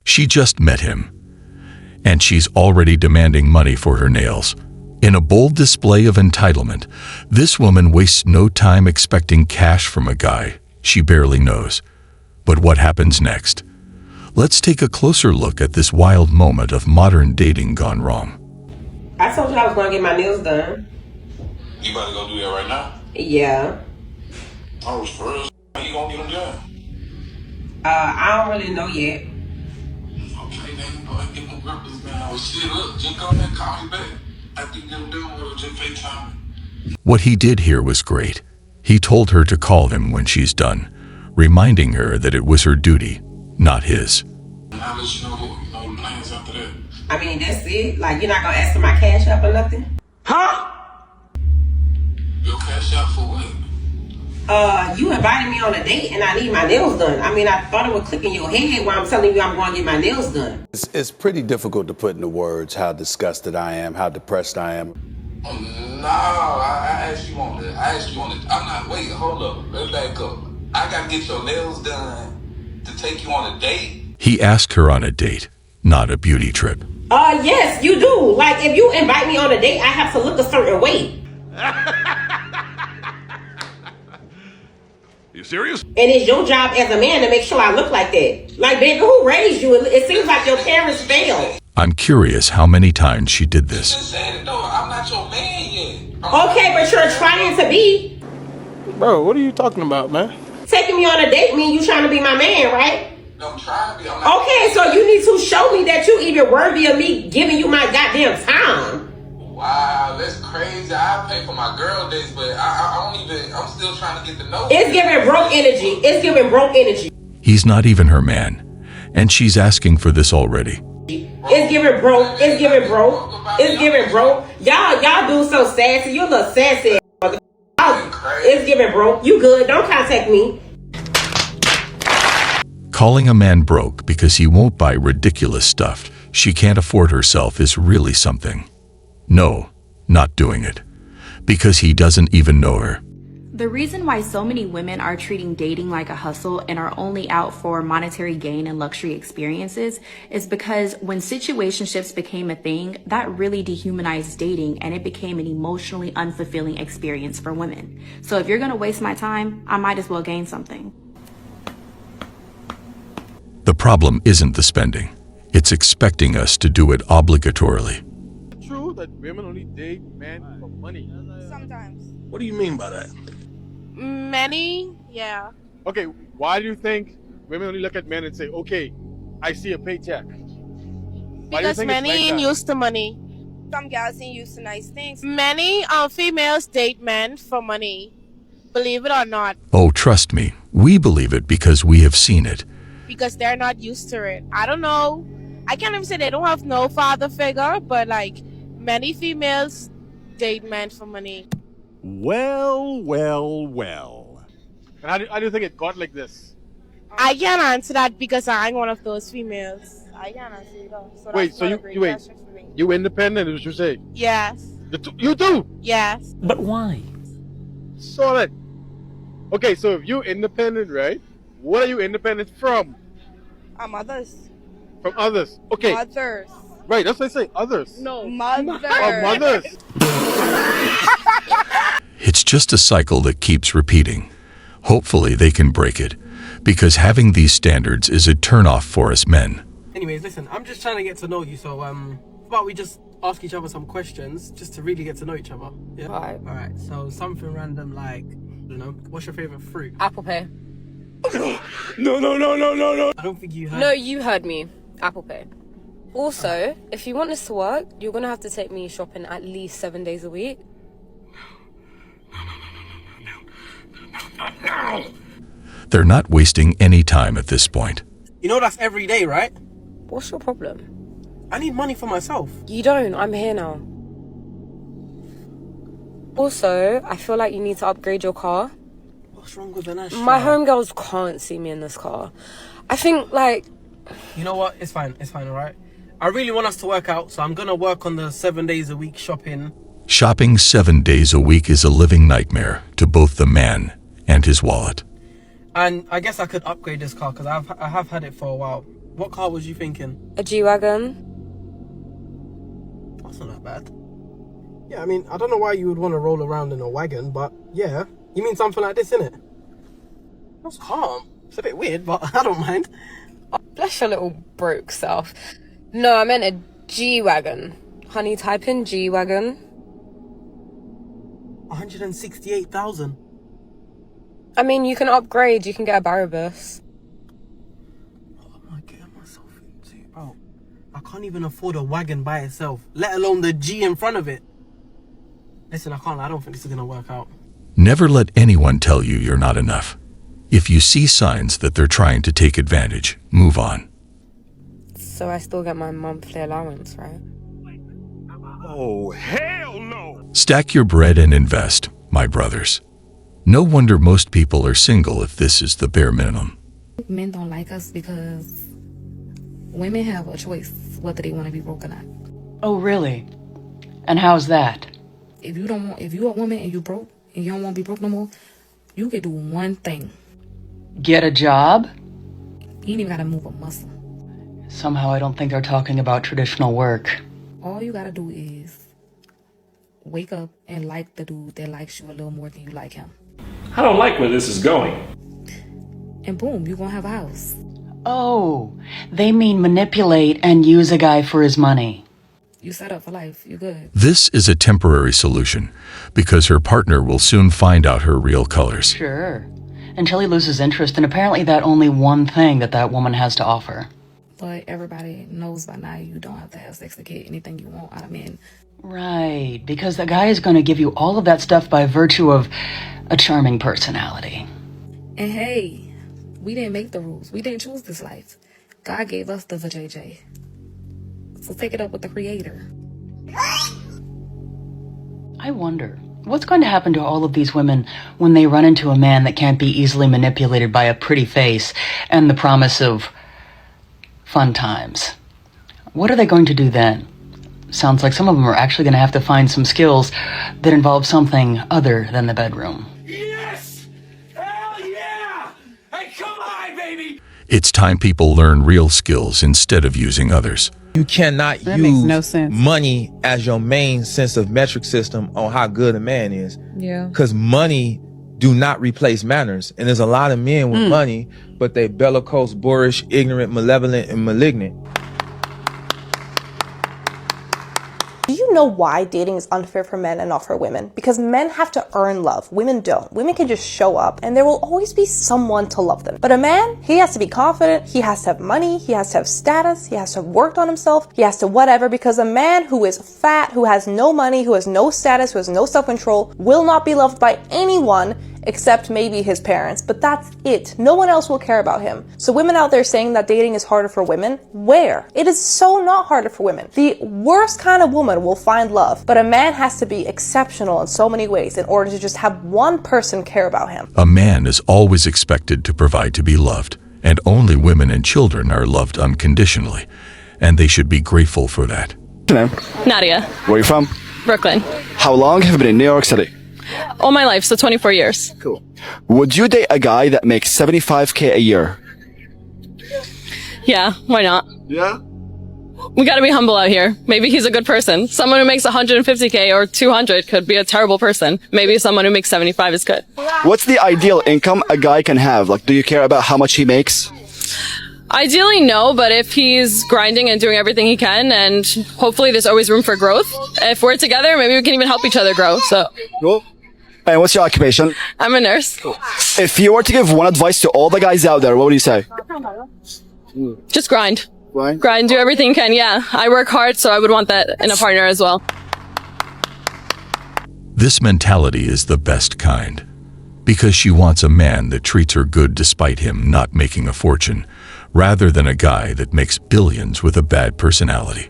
She just met him, and she's already demanding money for her nails. In a bold display of entitlement, this woman wastes no time expecting cash from a guy she barely knows. But what happens next? Let's take a closer look at this wild moment of modern dating gone wrong. I told you I was going to get my nails done. You about to go do that right now? Yeah. Oh, for real? How you gonna get them done? I don't really know yet. Okay, then go ahead and get my breakfast, man. Well, shit, look, just go ahead and call me back. After you get them done, we'll just FaceTime. What he did here was great. He told her to call him when she's done, reminding her that it was her duty, not his. I'll let you know the plans after that. I mean, that's it. Like, you're not going to ask for my cash up or nothing? Huh? Your cash out for what? You invited me on a date and I need my nails done. I mean, I thought it would click in your head while I'm telling you I'm going to get my nails done. It's pretty difficult to put into words how disgusted I am, how depressed I am. Oh, no, I asked you on that. I'm not, wait, hold up. Let's back up. I got to get your nails done to take you on a date? He asked her on a date, not a beauty trip. Yes, you do. Like, if you invite me on a date, I have to look a certain way. You serious? And it's your job as a man to make sure I look like that. Like, baby, who raised you? It seems like your parents failed. I'm curious how many times she did this. Just said it, though. I'm not your man yet. Okay, but you're trying to be. Bro, what are you talking about, man? Taking me on a date mean you trying to be my man, right? No, I'm trying to be. I'm not. Okay, so you need to show me that you even worthy of me giving you my goddamn time. Wow, that's crazy. I pay for my girl dates, but I don't even, I'm still trying to get to know It's giving broke energy. It's giving broke energy. He's not even her man, and she's asking for this already. It's giving broke. It's giving broke. It's giving broke. Y'all do so sassy. You look sassy. It's giving broke. You good. Don't contact me. Calling a man broke because he won't buy ridiculous stuff she can't afford herself is really something. No, not doing it. Because he doesn't even know her. The reason why so many women are treating dating like a hustle and are only out for monetary gain and luxury experiences is because when situationships became a thing, that really dehumanized dating and it became an emotionally unfulfilling experience for women. So if you're gonna waste my time, I might as well gain something. The problem isn't the spending. It's expecting us to do it obligatorily. True that women only date men for money. Sometimes. What do you mean by that? Many, yeah. Okay, why do you think women only look at men and say, okay, I see a paycheck? Because many ain't used to money. Some girls ain't used to nice things. Many females date men for money. Believe it or not. Oh, trust me, we believe it because we have seen it. Because they're not used to it. I don't know. I can't even say they don't have no father figure, but like many females date men for money. Well, well, well. And how do you think it got like this? I can't answer that because I ain't one of those females. I can't answer it though. So Wait, that's so not a great wait, question for me. you independent is what you say? Yes. You do? Yes. But why? Solid. Okay, so if you're independent, right? What are you independent from? Others. From others. Okay. Mothers. Right, that's what I say. Others. No. Mothers. Oh, mothers. It's just a cycle that keeps repeating. Hopefully they can break it, because having these standards is a turnoff for us men. Anyways, listen, I'm just trying to get to know you, so how about we just ask each other some questions just to really get to know each other? Yeah. Alright, so something random like, I don't know, what's your favorite fruit? Apple pear. No. I don't think you heard. No, you heard me. Apple pear. Also, if you want this to work, you're gonna have to take me shopping at least 7 days a week. They're not wasting any time at this point. You know that's every day, right? What's your problem? I need money for myself. You don't. I'm here now. Also, I feel like you need to upgrade your car. What's wrong with an Astra? My homegirls can't see me in this car. I think, like... You know what? It's fine, alright? I really want us to work out, so I'm gonna work on the 7 days a week shopping. Shopping 7 days a week is a living nightmare to both the man and his wallet. And I guess I could upgrade this car, because I have had it for a while. What car was you thinking? A G-Wagon. That's not that bad. Yeah, I mean, I don't know why you would want to roll around in a wagon, but yeah. You mean something like this, innit? That's calm. It's a bit weird, but I don't mind. Oh, bless your little broke self. No, I meant a G-Wagon. Honey, type in G-Wagon. 168,000. I mean, you can upgrade. You can get a Barrow bus. What am I getting myself into? Bro, I can't even afford a wagon by itself, let alone the G in front of it. Listen, I don't think this is gonna work out. Never let anyone tell you you're not enough. If you see signs that they're trying to take advantage, move on. So I still get my monthly allowance, right? Oh, hell no! Stack your bread and invest, my brothers. No wonder most people are single if this is the bare minimum. Men don't like us because women have a choice whether they want to be broke or not. Oh, really? And how's that? If you're a woman and you broke and you don't want to be broke no more, you can do one thing. Get a job? You ain't even gotta move a muscle. Somehow I don't think they're talking about traditional work. All you gotta do is wake up and like the dude that likes you a little more than you like him. I don't like where this is going. And boom, you're gonna have a house. Oh, they mean manipulate and use a guy for his money. You set up for life, you're good. This is a temporary solution because her partner will soon find out her real colors. Sure. Until he loses interest in apparently that only one thing that woman has to offer. But everybody knows by now you don't have to have sex to get anything you want out of men. Right, because the guy is going to give you all of that stuff by virtue of a charming personality. And hey, we didn't make the rules. We didn't choose this life. God gave us the vajayjay. So take it up with the creator. I wonder, what's going to happen to all of these women when they run into a man that can't be easily manipulated by a pretty face and the promise of fun times? What are they going to do then? Sounds like some of them are actually going to have to find some skills that involve something other than the bedroom. Yes! Hell yeah! Hey, come on, baby! It's time people learn real skills instead of using others. You cannot use money as your main sense of metric system on how good a man is. Yeah. Because money do not replace manners. And there's a lot of men with money, but they bellicose, boorish, ignorant, malevolent, and malignant. Do you know why dating is unfair for men and not for women? Because men have to earn love. Women don't. Women can just show up and there will always be someone to love them. But a man, he has to be confident, he has to have money, he has to have status, he has to have worked on himself, he has to whatever, because a man who is fat, who has no money, who has no status, who has no self-control, will not be loved by anyone except maybe his parents, but that's it. No one else will care about him. So women out there saying that dating is harder for women, where? It is so not harder for women. The worst kind of woman will find love, but a man has to be exceptional in so many ways in order to just have one person care about him. A man is always expected to provide to be loved, and only women and children are loved unconditionally, and they should be grateful for that. Hello. Nadia. Where are you from? Brooklyn. How long have you been in New York City? All my life, so 24 years. Cool. Would you date a guy that makes $75K a year? Yeah, why not? Yeah? We gotta be humble out here. Maybe he's a good person. Someone who makes 150K or 200 could be a terrible person. Maybe someone who makes 75 is good. What's the ideal income a guy can have? Like, do you care about how much he makes? Ideally, no, but if he's grinding and doing everything he can, and hopefully there's always room for growth. If we're together, maybe we can even help each other grow, so. Cool. And what's your occupation? I'm a nurse. Cool. If you were to give one advice to all the guys out there, what would you say? Just grind. Grind? Grind, do everything you can, yeah. I work hard, so I would want that in a partner as well. This mentality is the best kind, because she wants a man that treats her good despite him not making a fortune, rather than a guy that makes billions with a bad personality.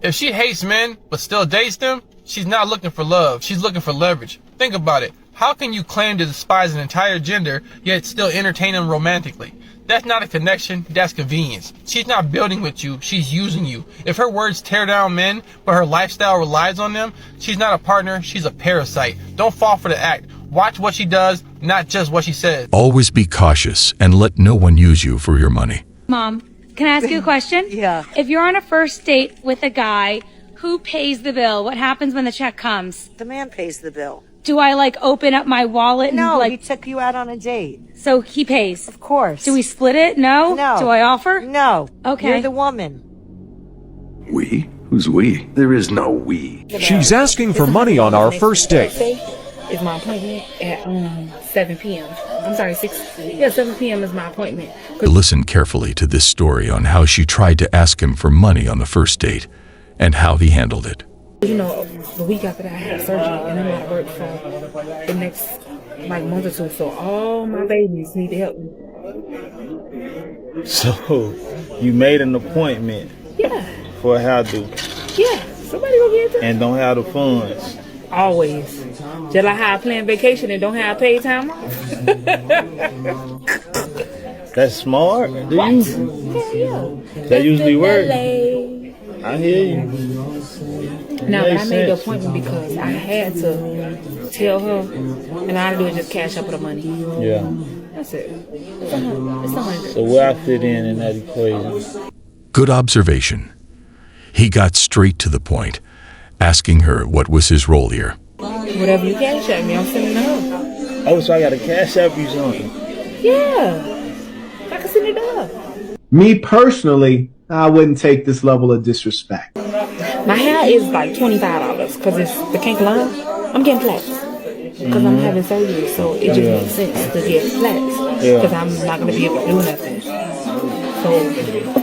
If she hates men, but still dates them, she's not looking for love. She's looking for leverage. Think about it. How can you claim to despise an entire gender, yet still entertain them romantically? That's not a connection, that's convenience. She's not building with you, she's using you. If her words tear down men, but her lifestyle relies on them, she's not a partner, she's a parasite. Don't fall for the act. Watch what she does, not just what she says. Always be cautious and let no one use you for your money. Mom, Can I ask you a question? Yeah. If you're on a first date with a guy, who pays the bill? What happens when the check comes? The man pays the bill. Do I like open up my wallet and No, like? he took you out on a date. So he pays. Of course. Do we split it? No. No. Do I offer? No. Okay. You're the woman. We? Who's we? There is no we. She's asking for money on our first date. Is my appointment at 7 p.m. I'm sorry, 7 p.m. is my appointment. Listen carefully to this story on how she tried to ask him for money on the first date and how he handled it. You know, the week after that I had surgery and I'm out of work for the next month or two. So all my babies need to help me. So you made an appointment for how to Yeah, somebody will get it. and don't have the funds. Always. Just like how I plan vacation and don't have paid time off. That's smart. Do you? Hell yeah. That usually works. I hear you. Now, but I Makes made the sense. appointment because I had to tell her, and all I do is just cash up her the money. Yeah. That's it. It's $100. So where I fit in that equation? Good observation. He got straight to the point, asking her what was his role here. Whatever you cash at me, I'm sending it her. Oh, so I got to cash out you something. Yeah. I can send it to her. Me personally, I wouldn't take this level of disrespect. My hair is like $25 because it's the kink line. I'm getting flats because I'm having surgery, so it just makes sense to get flats because I'm not going to be able to do nothing. So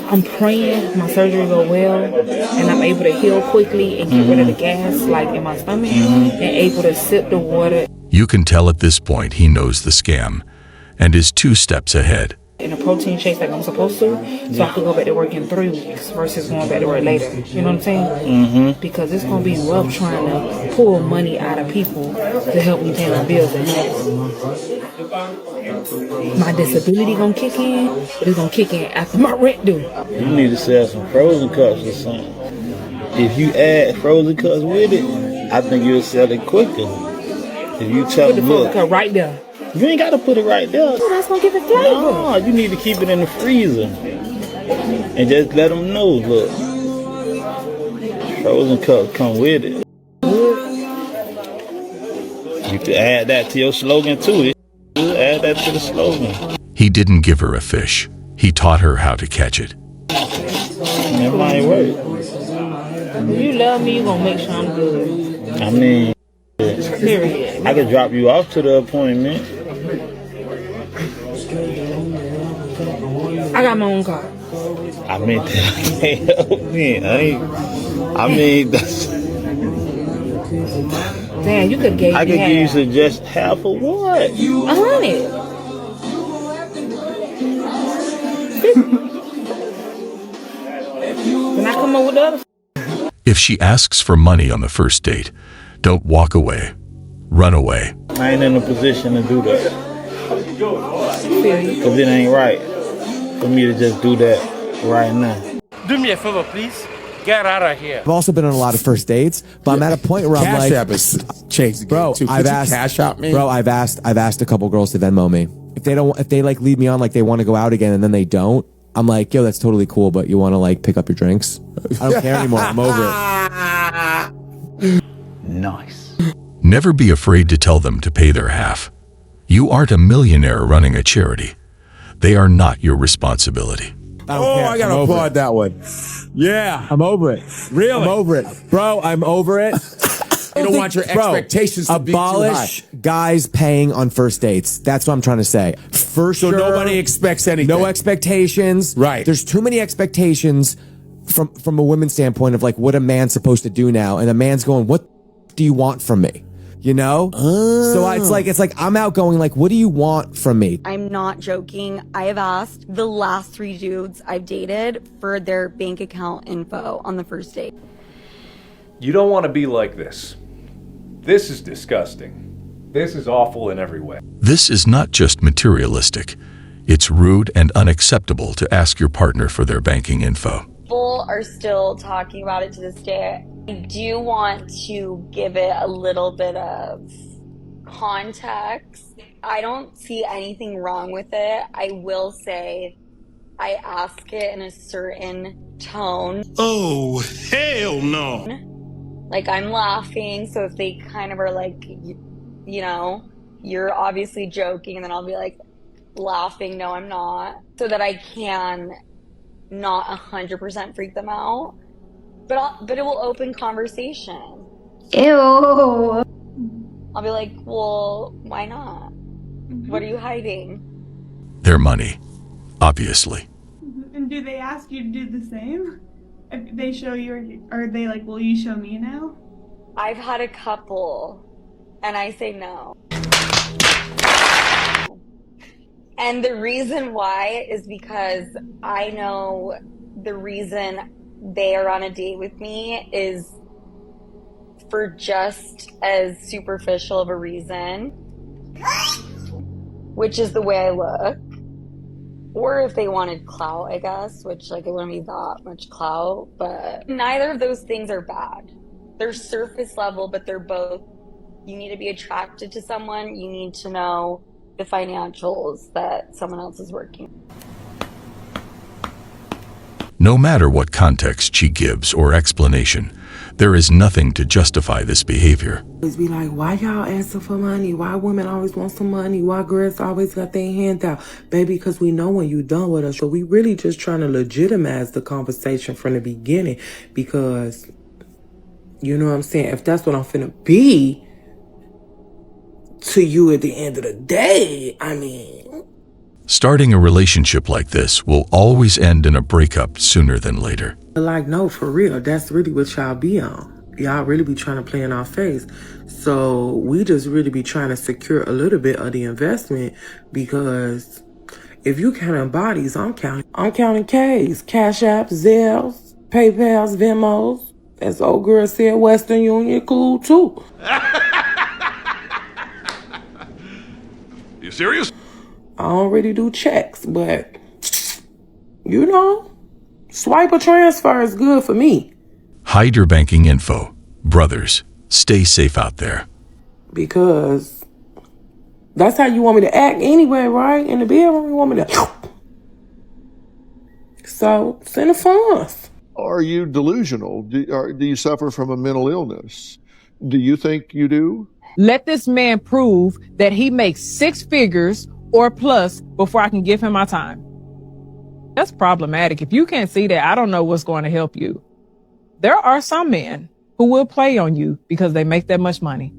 I'm praying my surgery go well and I'm able to heal quickly and get rid of the gas like in my stomach and able to sip the water. You can tell at this point he knows the scam and is 2 steps ahead. In a protein shake like I'm supposed to, so I could go back to work in 3 weeks versus going back to work later. You know what I'm saying? Because it's going to be rough trying to pull money out of people to help me pay my bills at home. My disability going to kick in, but it's going to kick in after my rent due. You need to sell some frozen cups or something. If you add frozen cups with it, I think you'll sell it quicker. If you tell Put the them, frozen look, cup right there. you ain't got to put it right there. Oh, that's going to give it flavor. No, you need to keep it in the freezer and just let them know, look, frozen cups come with it. You can add that to your slogan too. Add that to the slogan. He didn't give her a fish. He taught her how to catch it. That might work. If you love me, you going to make sure I'm good. I mean, Period. I could drop you off to the appointment. I got my own car. I mean, I can't help me. I mean, that's. Damn, you could gave I could me give you half. suggest half of what? 100. When I come up with the other. If she asks for money on the first date, don't walk away. Run away. I ain't in a position to do that. Because it ain't right for me to just do that right now. Do me a favor, please. Get out of here. I've also been on a lot of first dates, but I'm at a point where I'm Cash like, App is changed the game bro, too. I've Could you asked, Cash App me? bro, I've asked a couple girls to Venmo me. If they like lead me on like they want to go out again and then they don't, I'm like, yo, that's totally cool, but you want to like pick up your drinks? I don't care anymore. I'm over it. Nice. Never be afraid to tell them to pay their half. You aren't a millionaire running a charity. They are not your responsibility. I gotta applaud that one. Yeah. I'm over it. Really? I'm over it. Bro, I'm over it. You don't want your expectations to be too high. Abolish guys paying on first dates. That's what I'm trying to say. For So sure. nobody expects anything. No expectations. Right. There's too many expectations from a woman's standpoint of like what a man's supposed to do now. And a man's going, what do you want from me? You know? So it's like I'm out going like, what do you want from me? I'm not joking. I have asked the last 3 dudes I've dated for their bank account info on the first date. You don't want to be like this. This is disgusting. This is awful in every way. This is not just materialistic. It's rude and unacceptable to ask your partner for their banking info. People are still talking about it to this day. I do want to give it a little bit of context. I don't see anything wrong with it. I will say I ask it in a certain tone. Oh, hell no. Like I'm laughing, so if they kind of are like, you know, you're obviously joking, and then I'll be like laughing, no, I'm not, so that I can not 100% freak them out. But it will open conversation. Ew. I'll be like, well, why not? What are you hiding? Their money, obviously. And do they ask you to do the same? If they show you, or are they like, will you show me now? I've had a couple, and I say no. And the reason why is because I know the reason they are on a date with me is for just as superficial of a reason, which is the way I look. Or if they wanted clout, I guess, which like it wouldn't be that much clout, but neither of those things are bad. They're surface level, but they're both, you need to be attracted to someone, you need to know the financials that someone else is working. No matter what context she gives or explanation, there is nothing to justify this behavior. Always be like, why y'all asking for money? Why women always want some money? Why girls always got their hands out? Baby, because we know when you done with us. So we really just trying to legitimize the conversation from the beginning, because, you know what I'm saying? If that's what I'm finna be to you at the end of the day, I mean. Starting a relationship like this will always end in a breakup sooner than later. Like, no, for real, that's really what y'all be on. Y'all really be trying to play in our face. So we just really be trying to secure a little bit of the investment, because if you counting bodies, I'm counting K's, Cash Apps, Zelles, PayPals, Venmos. As old girl said, Western Union, cool too. You serious? I don't really do checks, but you know, swipe or transfer is good for me. Hide your banking info. Brothers, stay safe out there. Because that's how you want me to act anyway, right? In the bedroom, you want me to. So, send the funds. Are you delusional? Do you suffer from a mental illness? Do you think you do? Let this man prove that he makes 6 figures or plus before I can give him my time. That's problematic. If you can't see that, I don't know what's going to help you. There are some men who will play on you because they make that much money.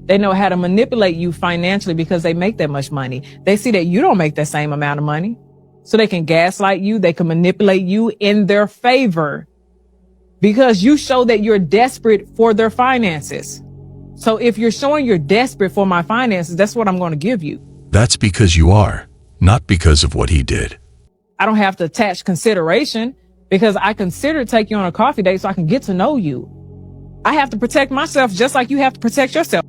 They know how to manipulate you financially because they make that much money. They see that you don't make that same amount of money, so they can gaslight you. They can manipulate you in their favor because you show that you're desperate for their finances. So if you're showing you're desperate for my finances, that's what I'm going to give you. That's because you are, not because of what he did. I don't have to attach consideration because I consider taking you on a coffee date so I can get to know you. I have to protect myself just like you have to protect yourself.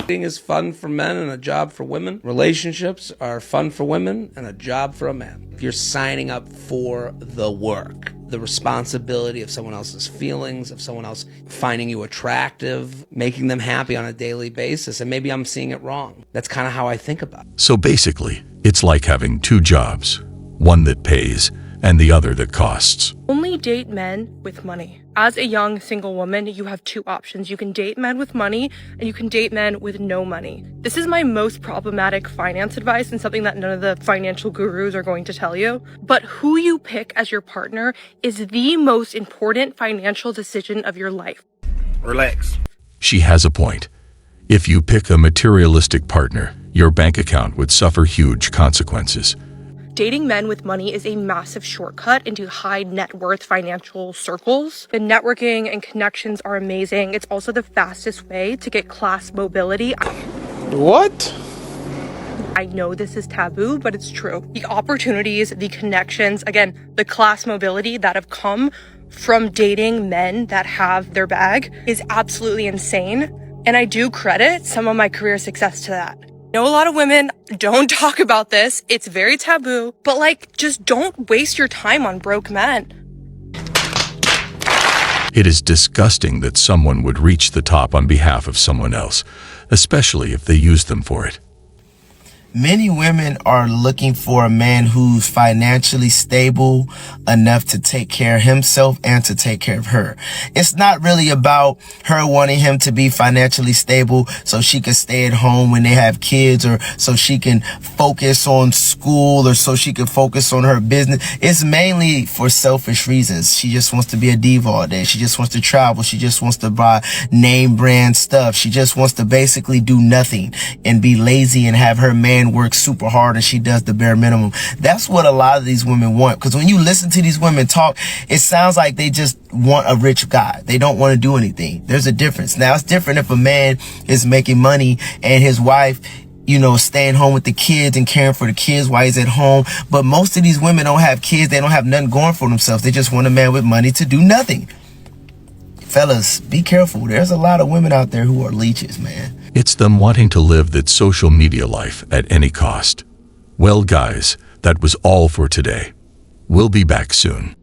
Dating is fun for men and a job for women. Relationships are fun for women and a job for a man. If you're signing up for the work, the responsibility of someone else's feelings, of someone else finding you attractive, making them happy on a daily basis, and maybe I'm seeing it wrong. That's kind of how I think about it. So basically, it's like having 2 jobs, one that pays and the other that costs. Only date men with money. As a young single woman, you have 2 options. You can date men with money and you can date men with no money. This is my most problematic finance advice and something that none of the financial gurus are going to tell you. But who you pick as your partner is the most important financial decision of your life. Relax. She has a point. If you pick a materialistic partner, your bank account would suffer huge consequences. Dating men with money is a massive shortcut into high net worth financial circles. The networking and connections are amazing. It's also the fastest way to get class mobility. What? I know this is taboo, but it's true. The opportunities, the connections, again, the class mobility that have come from dating men that have their bag is absolutely insane. And I do credit some of my career success to that. I know a lot of women don't talk about this. It's very taboo, but like, just don't waste your time on broke men. It is disgusting that someone would reach the top on behalf of someone else, especially if they use them for it. Many women are looking for a man who's financially stable enough to take care of himself and to take care of her. It's not really about her wanting him to be financially stable so she can stay at home when they have kids, or so she can focus on school, or so she can focus on her business. It's mainly for selfish reasons. She just wants to be a diva all day. She just wants to travel. She just wants to buy name brand stuff. She just wants to basically do nothing and be lazy and have her man work super hard and she does the bare minimum. That's what a lot of these women want. Because when you listen to these women talk, it sounds like they just want a rich guy. They don't want to do anything. There's a difference. Now, it's different if a man is making money and his wife, you know, staying home with the kids and caring for the kids while he's at home. But most of these women don't have kids. They don't have nothing going for themselves. They just want a man with money to do nothing. Fellas, be careful. There's a lot of women out there who are leeches, man. It's them wanting to live that social media life at any cost. Well, guys, that was all for today. We'll be back soon.